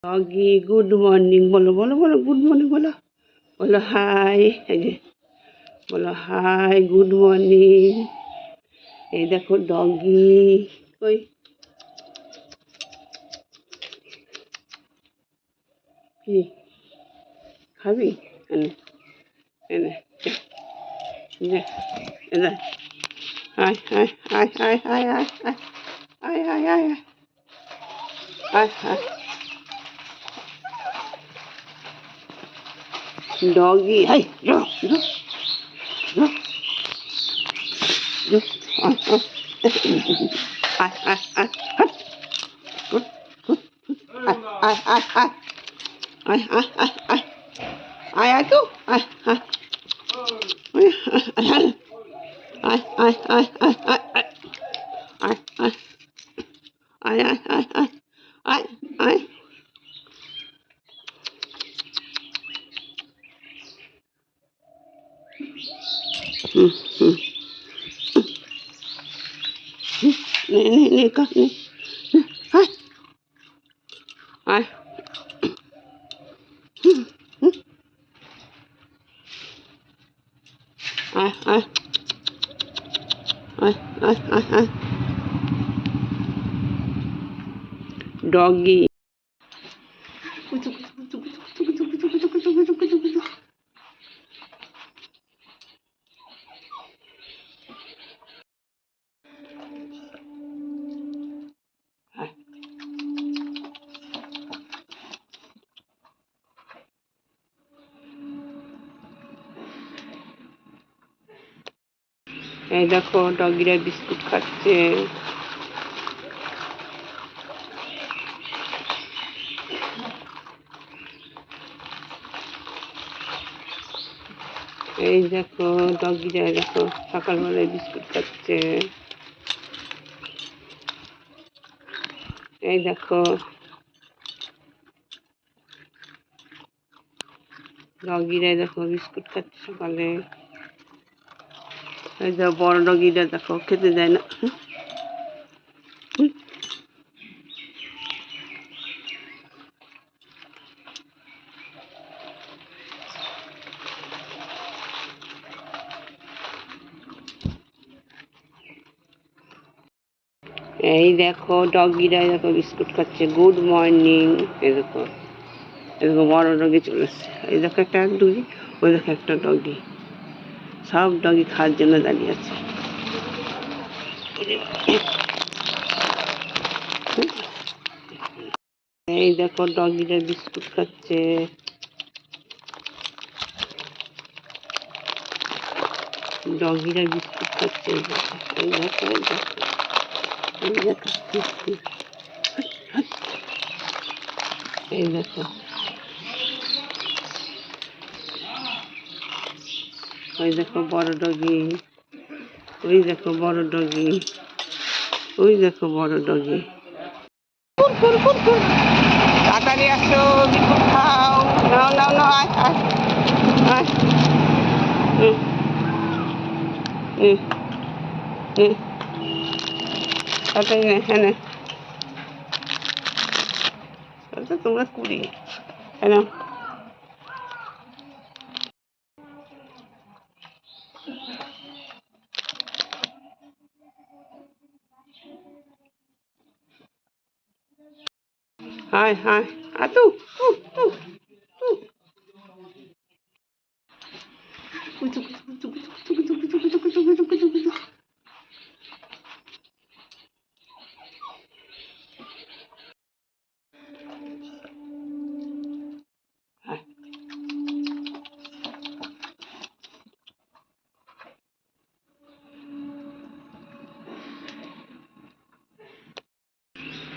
Doggy good morning বলো বলো বলো গুড মর্নিং বলো বলো হাই এই যে বলো হাই গুড মর্নিং। এই দেখো ডগি কই কি খাবি এনে এনে এনে আয় আয় আয় আয় আয় আয় আয় আয় আয় আয় আয় ডগি হাই যো যো যো যো আয় আয় আয় আয় আয় গুড গুড আয় আয় আয় আয় আয় আয় আয় আয় আয় আয় তো আয় আয় আয় আয় আয় আয় আয় আয় আয় আয় আয় আয় আয় আয় আয় আয় হুম হুম নে নে নে কা নে আয় আয় আয় আয় আয় আয় আয় আয় ডগি এই দেখো ডগিরা বিস্কুট খাচ্ছে। এই দেখো ডগিরা দেখো সকালবেলায় বিস্কুট খাচ্ছে। এই দেখো ডগিরা দেখো বিস্কুট খাচ্ছে সকালে। এই যে বড় ডগিটা দেখো খেতে দেয় না। এই দেখো ডগিরা দেখো বিস্কুট খাচ্ছে গুড মর্নিং। এই দেখো এরকম বড় ডগি চলে এসছে। এই দেখো একটা ডগি ওই দেখো একটা ডগি সব ডগি খাওয়ার জন্য দাঁড়িয়ে আছে। এই দেখো ডগিরা বিস্কুট খাচ্ছে। ডগিরা বিস্কুট খাচ্ছে। এই দেখো এই দেখো এই দেখো এই দেখো ওই দেখো বড় ডগি ওই দেখো বড় ডগি ওই দেখো বড় ডগি। তাড়াতাড়ি আসো বিস্কুট খাও নাও নাও নাও আয় আয় আয় তাড়াতাড়ি নে হ্যাঁ নে তোমরা কুড়ি হ্যাঁ হায় হায় আতু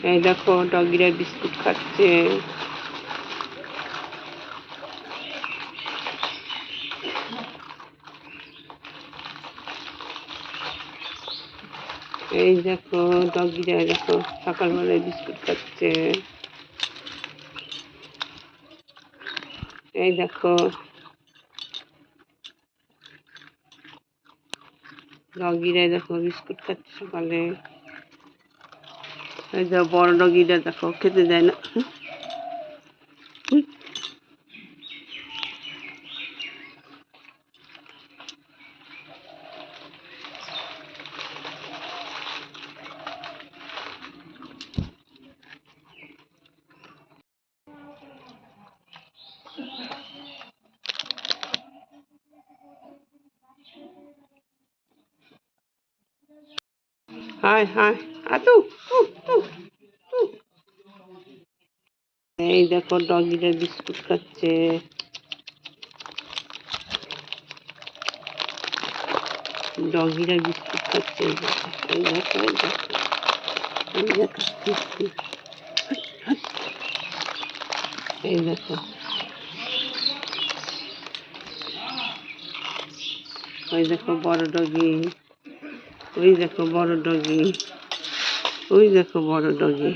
এই দেখো ডগিরা বিস্কুট খাচ্ছে। এই দেখো ডগিরা দেখো সকালবেলায় বিস্কুট খাচ্ছে। এই দেখো ডগিরা দেখো বিস্কুট খাচ্ছে সকালে। এই যে বড় ডগিটা দেখো খেতে দেয় না। হায় হায় আতু এই দেখো ডগিটা বিস্কুট খাচ্ছে। ডগিরা বিস্কুট খাচ্ছে। এই দেখো এই দেখো এই দেখো ওই দেখো বড় ডগি। ওই দেখো বড় ডগি। ওই দেখো বড় ডগি।